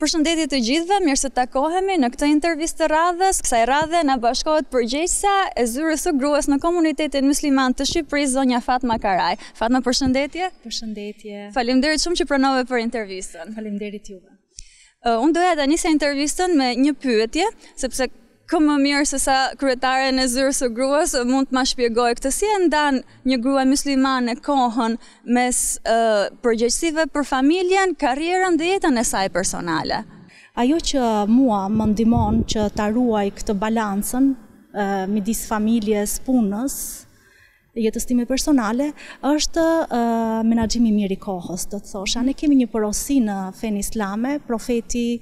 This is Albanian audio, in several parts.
Përshëndetje të gjithëve, mirë se takohemi në këtë intervistë të radhës. Kësaj radhe na bashkohet përgjegjësa e zyrës së gruas në komunitetin musliman të Shqipërisë, zonja Fatma Karaj. Fatma, përshëndetje. Përshëndetje. Faleminderit shumë që pranove për intervistën. Faleminderit juve. Unë doja ta nisja intervistën me një pyetje, sepse kë më mirë se sa kryetaren e zyrës së gruas mund të ma shpjegoj këtë, si e ndan një grua muslimane kohën mes përgjegjësive për familjen, karrierën dhe jetën e saj personale? Ajo që mua më ndihmon që ta ruaj këtë balancën midis familjes, punës, jetës time personale, është menaxhimi i mirë i kohës, do të thosha. Ne kemi një porosi në fen islame, profeti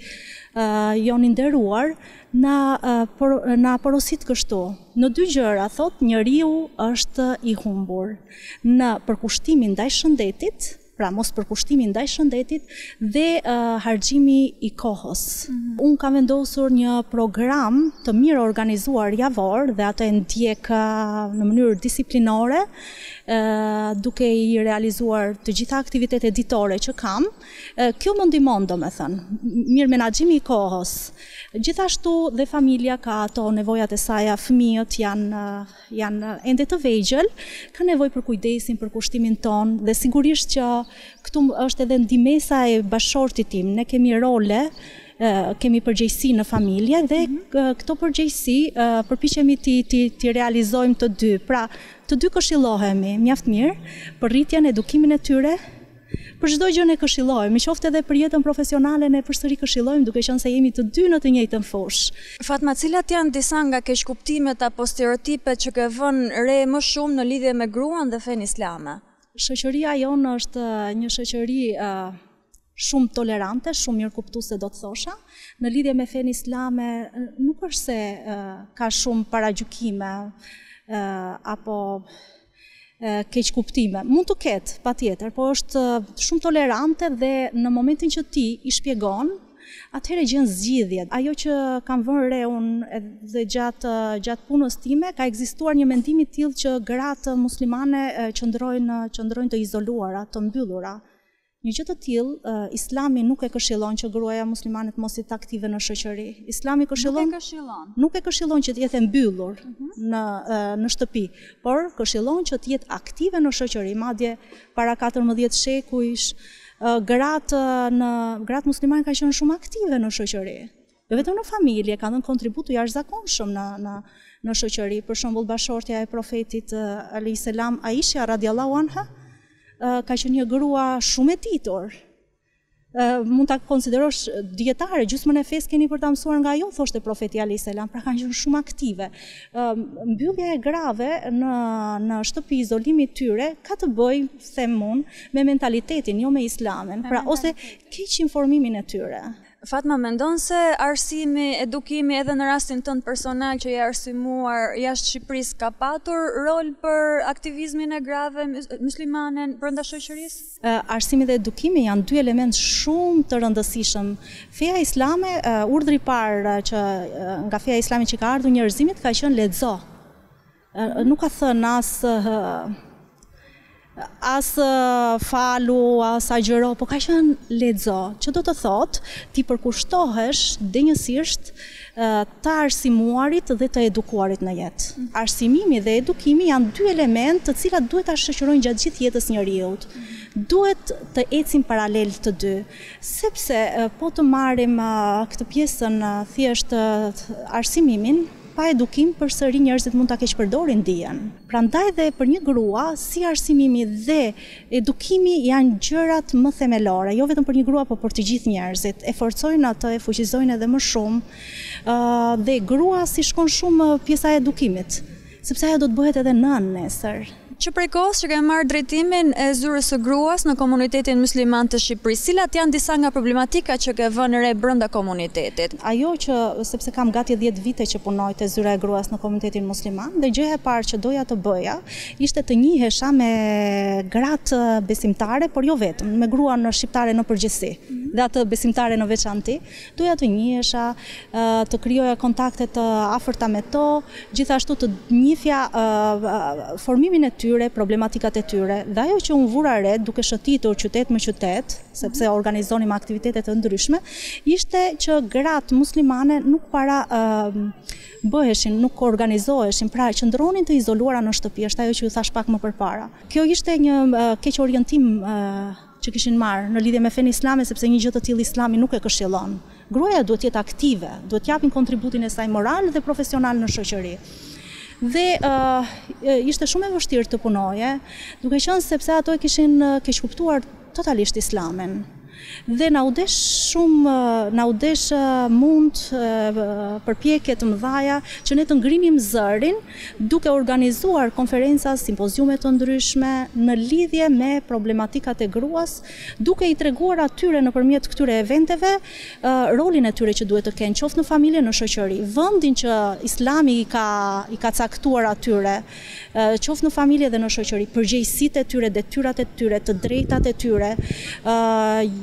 jon i nderuar na porosit kështu. Në dy gjëra thot njeriu është i humbur, në përkushtimin ndaj shëndetit, pra mos përkushtimi ndaj shëndetit dhe harxhimi i kohës. Unë kam vendosur një program të mirë organizuar javor dhe atë e ndjek në mënyrë disiplinore, duke i realizuar të gjitha aktivitetet ditore që kam. Kjo më ndihmon, domethënë, mirë menaxhimi i kohës. Gjithashtu dhe familja ka ato nevojat e saj, fëmijët janë ende të vegjël, ka nevojë për kujdesin, për kushtimin ton dhe sigurisht që këtu është edhe ndihmesa e bashkëshortit tim. Ne kemi role, kemi përgjegjësi në familje dhe këto përgjegjësi përpiqemi ti realizojmë të dy. Pra, të dy këshillohemi mjaft mirë për rritjen, edukimin e tyre. Për çdo gjë ne këshillojmë, qoftë edhe për jetën profesionale ne përsëri këshillojmë duke qenë se jemi të dy në të njëjtën fushë. Fatma, cilat janë disa nga keqkuptimet apo stereotipet që ke vënë re më shumë në lidhje me gruan dhe fen islame? Shoqëria jonë është një shoqëri shumë tolerante, shumë mirëkuptuese do të thosha. Në lidhje me fen islame nuk është se ka shumë paragjykime apo keq kuptime. Mund të ketë, patjetër, por është shumë tolerante dhe në momentin që ti i shpjegon, atëherë gjen zgjidhje. Ajo që kam vënë re unë dhe gjatë punës time, ka ekzistuar një mendim i tillë që gratë muslimane qëndrojnë të izoluara, të mbyllura. Një gjë të tillë, Islami nuk e këshillon që gruaja muslimane të mos jetë aktive në shoqëri. Islami nuk e këshillon që të jetë mbyllur në shtëpi, por këshillon që të jetë aktive në shoqëri. Madje para 14 shekujsh, gratë muslimane kanë qenë shumë aktive në shoqëri. Jo vetëm në familje, kanë dhënë kontribut të jashtëzakonshëm në shoqëri. Për shembull, bashkëshortja e profetit alayhis salam, Aisha radiallahu anha, ka qenë një grua shumë e ditur. Mund ta konsiderosh dietare, gjysmën e fesë keni për ta mësuar nga ajo, thoshte profeti alayhis salam, pra kanë qenë shumë aktive. Mbyllja e grave në shtëpi, izolimi i tyre ka të bëjë, them unë, me mentalitetin, jo me islamin, pra ose keq informimin e tyre. Fatma, mendon se arsimi, edukimi edhe në rastin tënd personal që je arsimuar jashtë Shqipërisë ka patur rol për aktivizmin e grave muslimane brenda shoqërisë? Arsimi dhe edukimi janë dy element shumë të rëndësishëm. Feja islame, urdhri i parë që nga feja islame që ka ardhur njerëzimit ka qenë lexo. Nuk ka thënë as falu, as agjëro, po ka qenë lexo, që do të thotë ti përkushtohesh denjësisht të arsimuarit dhe të edukuarit në jetë. Arsimimi dhe edukimi janë dy element të cilat duhet ta shoqërojnë gjatë gjithë jetës njeriut. Duhet të ecin paralel të dy, sepse po të marrim këtë pjesën thjesht arsimimin, pa edukim përsëri njerëzit mund ta keqpërdorin dijen. Prandaj dhe për një grua, si arsimimi dhe edukimi janë gjërat më themelore, jo vetëm për një grua, por për të gjithë njerëzit. E forcojnë atë, e fuqizojnë edhe më shumë. Dhe grua si shkon shumë pjesa e edukimit, sepse ajo do të bëhet edhe nën nesër. Që prej kohës që ke marrë drejtimin e zyrës së gruas në komunitetin musliman të Shqipërisë, cilat janë disa nga problematikat që ke vënë re brenda komunitetit? Ajo që, sepse kam gati 10 vite që punoj te zyra e gruas në komunitetin musliman, dhe gjëja e parë që doja të bëja ishte të njihesha me gratë besimtare, por jo vetëm, me gruan shqiptare në përgjithësi. dhe atë besimtare në veçanti, doja të njihesha, të krijoja kontakte të afërta me to, gjithashtu të njihja formimin e tyre, problematikat e tyre. Dhe ajo që unë vura re, duke shëtitur qytet me qytet, sepse organizonim aktivitete të ndryshme, ishte që gratë muslimane nuk bëheshin, nuk organizoheshin, pra qëndronin të izoluara në shtëpi, është ajo që ju thash pak më përpara. Kjo ishte një keq orientim që kishin marrë në lidhje me fenë islame, sepse një gjë të tillë Islami nuk e këshillon. Gruaja duhet të jetë aktive, duhet të japin kontributin e saj moral dhe profesional në shoqëri. Dhe ishte shumë e vështirë të punoje, duke qenë sepse ato e kishin keqkuptuar totalisht Islamin. Dhe na u desh mund përpjekje të mëdha që ne të ngrinim zërin duke organizuar konferenca, simpoziume të ndryshme në lidhje me problematikat e gruas, duke i treguar atyre nëpërmjet këtyre eventeve rolin e tyre që duhet të kenë, qoftë në familje, në shoqëri, vendin që Islami i ka caktuar atyre, qoftë në familje dhe në shoqëri, përgjegjësitë e tyre, detyrat e tyre, të drejtat e tyre.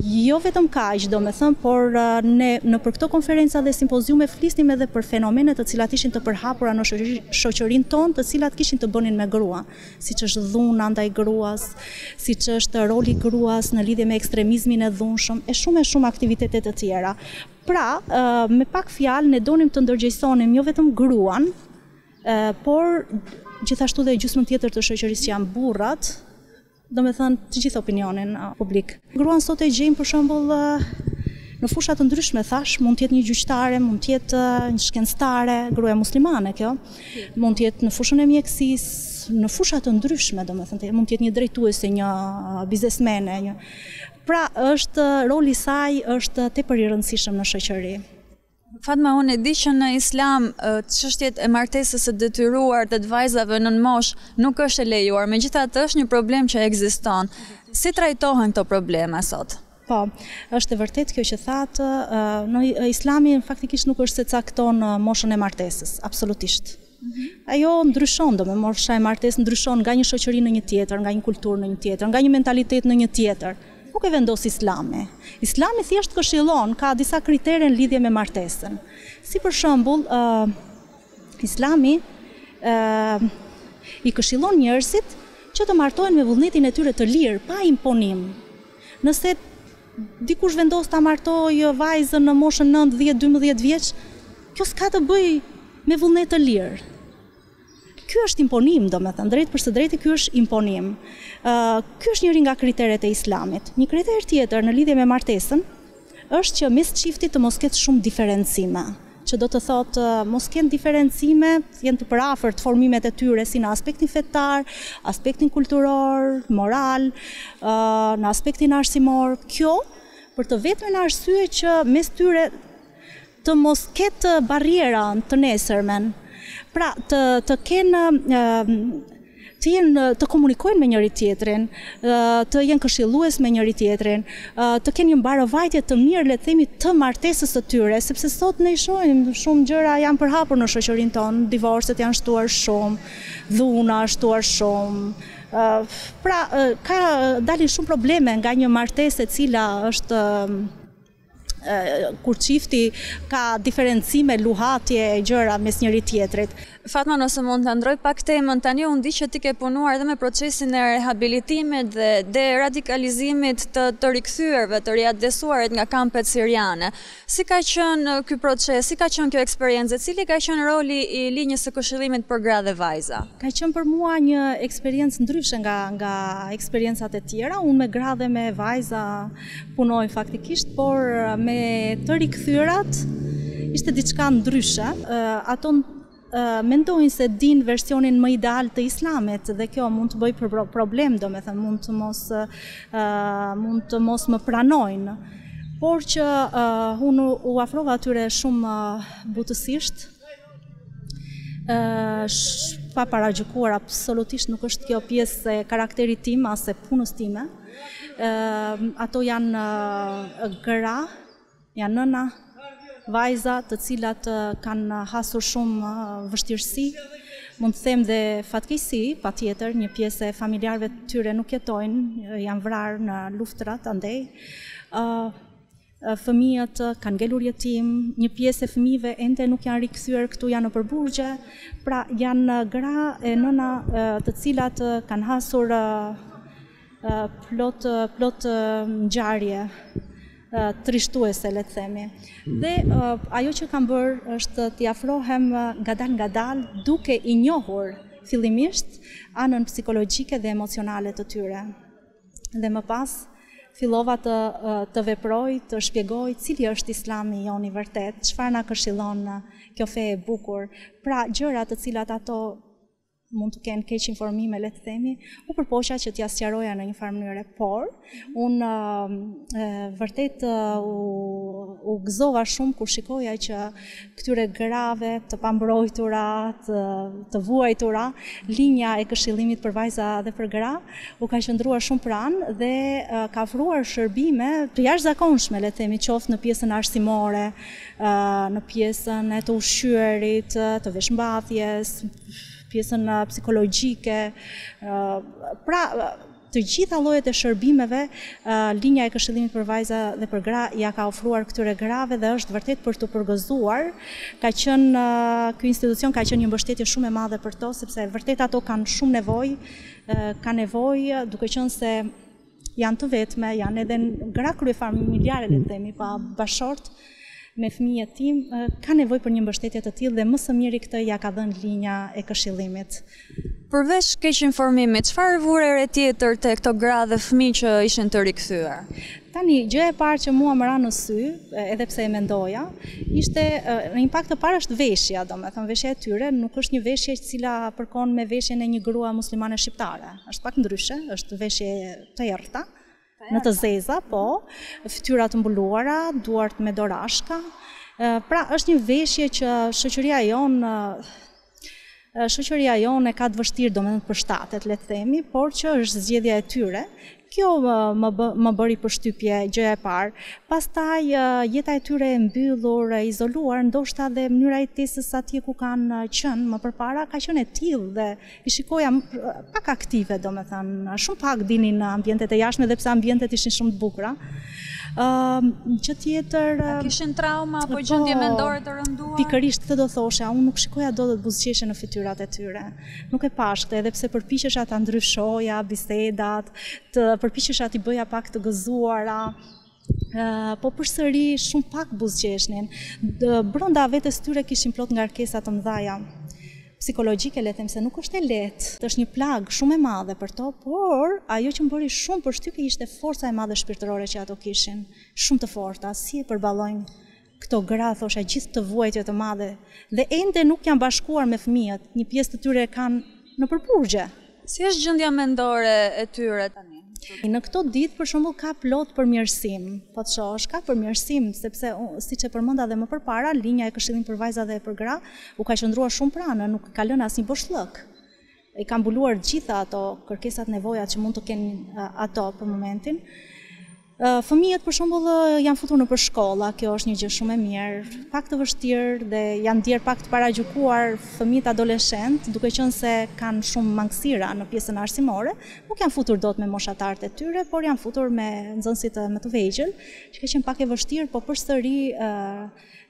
Jo vetëm kaq, domethënë, por ne në për këto konferenca dhe simpoziume flisnim edhe për fenomene të cilat ishin të përhapura në shoqërinë tonë, të cilat kishin të bënin me grua, siç është dhuna ndaj gruas, siç është roli i gruas në lidhje me ekstremizmin e dhunshëm, e shumë aktivitete të tjera. Pra, me pak fjalë ne donim të ndërgjegjësonim jo vetëm gruan, por gjithashtu dhe gjysmën tjetër të shoqërisë që janë burrat, do me thënë të gjithë opinionin publik. Gruan sot e gjejmë për shembull në fusha të ndryshme, thash, mund të jetë një gjyqtare, mund të jetë një shkencëtare, gruaja muslimane kjo, mund të jetë në fushën e mjekësisë, në fusha të ndryshme, do me thënë, mund të jetë një drejtuese, një biznesmene, Pra, roli i saj është tepër i rëndësishëm në shoqëri. Fatma, unë e di që në Islam çështjet e martesës së detyruar të vajzave nën moshë nuk është e lejuar, megjithatë është një problem që ekziston. Si trajtohen këto probleme sot? Po, është e vërtet kjo që thatë, në Islami faktikisht nuk është se cakton moshën e martesës, absolutisht. Ajo ndryshon, do me mosha e martesës ndryshon nga një shoqëri në një tjetër, nga një kulturë në një tjetër, nga një mentalitet në një tjetër. Nuk e vendos Islami. Islami thjesht këshillon, ka disa kritere në lidhje me martesën. Si për shembull, Islami i këshillon njerëzit që të martohen me vullnetin e tyre të lirë, pa imponim. Nëse dikush vendos ta martojë vajzën në moshën 9, 10, 12 vjeç, kjo s'ka të bëjë me vullnet të lirë. Ky është imponim, domethënë, drejt për së drejti ky është imponim. Ky është njëri nga kriteret e Islamit. Një kriter tjetër në lidhje me martesën është që mes çiftit të mos ketë shumë diferencime, që do të thotë mos kenë diferencime, jenë të përafërt formimet e tyre si në aspektin fetar, aspektin kulturor, moral, në aspektin arsimor. Kjo për të vetmin arsye që mes tyre të mos ketë barriera të nesërmen. Pra, të komunikojnë me njëri tjetrin, të jenë këshillues me njëri tjetrin, të kenë një mbarëvajtje të mirë, le të themi, të martesës së tyre, sepse sot ne shohim shumë gjëra janë përhapur në shoqërinë tonë, divorcet janë shtuar shumë, dhuna është shtuar shumë. Pra, ka dalin shumë probleme nga një martesë e cila është kur çifti ka diferencime, luhatje e gjëra mes njëri tjetrit. Fatma, nëse mund të ndroj pak temën, tani unë di që ti ke punuar edhe me procesin e rehabilitimit dhe deradikalizimit të rikthyerve, të riadesuarit nga kampet siriane. Si ka qenë ky proces, si ka qenë kjo eksperiencë, cili ka qenë roli i linjës së këshillimit për gra dhe vajza? Ka qenë për mua një eksperiencë ndryshe nga eksperiencat e tjera. Unë me gra dhe me vajza punoj faktikisht, por me të rikthyrat ishte diçka ndryshe. Ato mendojnë se din versionin më ideal të Islamit dhe kjo mund të bëjë problem, domethënë mund të mos më pranojnë. Por që unë u afrova atyre shumë butësisht, pa paragjykuar, absolutisht nuk është kjo pjesë e karakterit tim as e punës time. Ato janë gra, janë nëna, vajza të cilat kanë hasur shumë vështirësi, mund të them dhe fatkeqësi, patjetër, një pjesë e familjarëve të tyre nuk jetojnë, janë vrarë në luftrat andej. fëmijët kanë ngelur jetim, një pjesë e fëmijëve ende nuk janë rikthyer këtu, janë në përburgje, pra janë gra e nëna të cilat kanë hasur plot ngjarje trishtuese, le të themi. Dhe ajo që kam bërë është t'i afrohem ngadal duke i njohur fillimisht anën psikologjike dhe emocionale të tyre. Dhe më pas fillova të veproj, të shpjegoj cili është Islami joni vërtet, çfarë na këshillon kjo fe e bukur, pra gjëra të cilat ato mund të kenë keq informime, le të themi, u përpoqja që t'ja sqaroja në një farë mënyre, por unë vërtet u gëzova shumë kur shikoja që këtyre grave të pambrojtura, të vuajtura, linja e këshillimit për vajza dhe për gra u ka qëndruar shumë pranë dhe ka ofruar shërbime të jashtëzakonshme, le të themi, qoftë në pjesën arsimore, në pjesën e të ushqyerit, të veshmbathjes, pjesën psikologjike, pra të gjitha llojet e shërbimeve, linja e këshillimit për vajza dhe për gra ja ka ofruar këtyre grave dhe është vërtet për të përgëzuar. Ky institucion ka qenë një mbështetje shumë e madhe për to, sepse vërtet ato kanë shumë nevojë, duke qenë se janë të vetme, janë edhe gra kryefamiljare, le të themi, pa bashkëshort me fëmijët tim, ka nevojë për një mbështetje të tillë dhe më së miri këtë ja ka dhënë linja e këshillimit. Përveç keq informimit, çfarë vure re tjetër te këto gra dhe fëmijë që ishin të rikthyer? Tani, gjë e parë që mua më ra në sy, edhe pse e mendoja, ishte në impakt të parë është veshja, domethënë veshja e tyre nuk është një veshje e cila përkon me veshjen e një grua muslimane shqiptare. Është pak ndryshe, është veshje të errta, në të zeza, po, fytyra të mbuluara, duart me dorashka. Pra, është një veshje që shoqëria jonë e ka të vështirë, domethënë për shtatet, le të themi, por që është zgjedhja e tyre. Kjo më bëri përshtypje, gjëja e parë. Pastaj jeta e tyre e mbyllur, e izoluar, ndoshta dhe mënyra e jetesës atje ku kanë qenë më përpara ka qenë e tillë dhe i shikoja pak aktive, domethënë, shumë pak dinin në ambientet e jashtme, edhe pse ambientet ishin shumë të bukura. Që tjetër... Kishin trauma apo gjendje mendore të rënduar? Pikërisht, këtë do thosha, unë nuk shikoja dot buzëqeshje në fytyrat e tyre. Nuk e pash këtë, edhe pse përpiqesha ta ndryshoja bisedat, përpiqesha t'i bëja pak të gëzuara, po përsëri shumë pak buzëqeshnin. Brenda vetes tyre kishin plot ngarkesa të mëdha psikologjike, le të them se nuk është e lehtë. Është një plag shumë e madhe për to, por ajo që më bëri shumë përshtypje ishte forca e madhe shpirtërore që ato kishin, shumë të forta, si e përballojnë këto gra, thosha, gjithë të vuajtje të madhe dhe ende nuk janë bashkuar me fëmijët, një pjesë të tyre kanë në përpurgje. Si është gjendja mendore e tyre tani? Në këto ditë, për shembull, ka plot përmirësim. Po të shohësh, ka përmirësim, sepse siç e përmenda edhe më përpara, linja e këshillimit për vajza dhe për gra u ka qëndruar shumë pranë, nuk ka lënë asnjë boshllëk. I ka mbuluar gjitha ato kërkesat, nevojat që mund të kenë ato për momentin. Fëmijët, për shembull, janë futur në shkolla, kjo është një gjë shumë e mirë, pak të vështirë dhe janë ndier pak të paragjykuar fëmijët adoleshent, duke qenë se kanë shumë mangësira në pjesën arsimore, nuk janë futur dot me moshatarët e tyre, por janë futur me nxënësit më të vegjël, që ka qenë pak e vështirë, por përsëri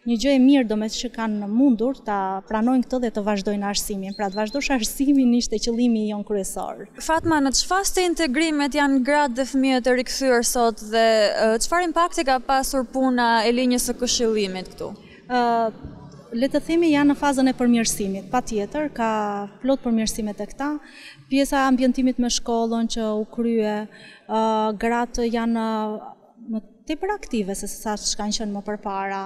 një gjë e mirë domethënë që kanë mundur ta pranojnë këtë dhe të vazhdojnë arsimin. Pra të vazhdosh arsimin ishte qëllimi jon kryesor. Fatma, në çfarë të integrimet janë gratë dhe fëmijët e rikthyer sot dhe çfarë impakti ka pasur puna e linjës së këshillimit këtu? Le të themi janë në fazën e përmirësimit. Patjetër ka plot përmirësime tek këta. Pjesa e ambientimit me shkollën që u krye, gratë janë më tepër aktive se sa kanë qenë më përpara.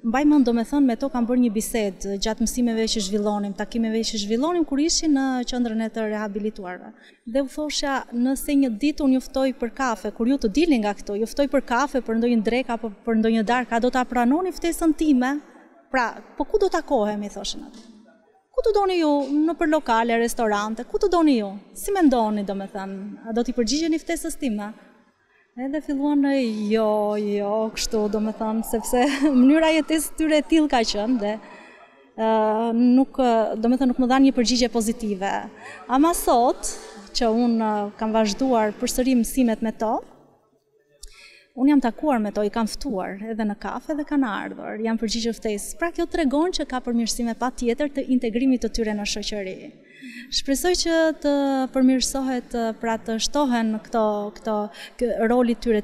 Mbaj mend domethënë me to kam bërë një bisedë gjatë mësimeve që zhvillonim, takimeve që zhvillonim kur ishin në qendrën e të rehabilituarve. Dhe u thosha, nëse një ditë unë juftoj për kafe, kur ju të dilni nga këto, juftoj për kafe, për ndonjë drek apo për ndonjë darkë, a do ta pranoni ftesën time? Pra, po ku do takohemi, thoshin atë. Ku të doni ju, në për lokale, restorante, ku të doni ju? Si me ndoni, do me thënë, a do t'i përgjigjeni ftesës time? Edhe filluan jo, kështu, do me thënë, sepse mënyra jetesës tyre e tillë ka qenë dhe nuk më dha një përgjigje pozitive. Ama sot, që unë kam vazhduar përsëri mësimet me to. Unë jam takuar me to, i kam ftuar edhe në kafe dhe kanë ardhur, jam përgjigjur ftesës. Pra kjo tregon që ka përmirësime patjetër të integrimit të tyre në shoqëri. Shpresoj që të përmirësohet, pra të shtohen këto rolit tyre,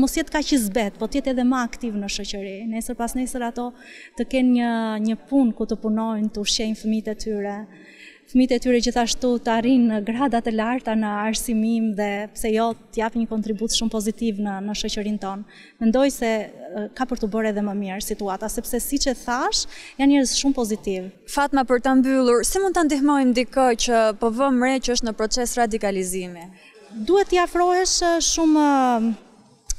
mos jetë kaq i zbet, po të jetë edhe më aktiv në shoqëri. Nesër pas nesër ato të kenë një punë ku të punojnë, të ushqejnë fëmijët e tyre. Fëmijët e tyre gjithashtu të arrijnë gradat e larta në arsimim dhe pse jo të japin një kontribut shumë pozitiv në shoqërinë tonë. Mendoj se ka për të bërë edhe më mirë situata, sepse siç e thash, janë njerëz shumë pozitiv. Fatma, për ta mbyllur, si mund ta ndihmojmë dikë që po vëmë re që është në proces radikalizimi? Duhet t'i afrohesh shumë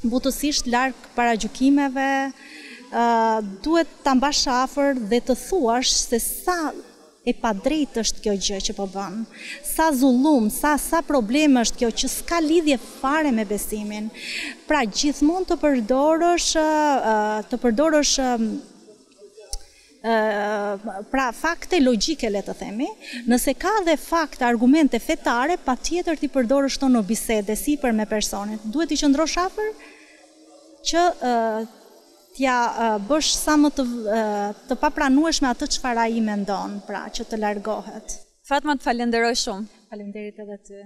butësisht larg paragjykimeve, duhet ta mbash afër dhe të thuash se sa e pa drejt është kjo gjë që po bën. Sa zullum, sa problem është kjo që s'ka lidhje fare me besimin. Pra gjithmonë të përdorësh pra fakte logjike, le të themi. Nëse ka dhe fakte, argumente fetare, patjetër ti përdorësh to në bisede sipër me personin. Duhet i qëndrosh afër që t'ja bësh sa më të papranueshme atë çfarë ai mendon, pra që të largohet. Fatma, të falenderoj shumë. Faleminderit edhe ty.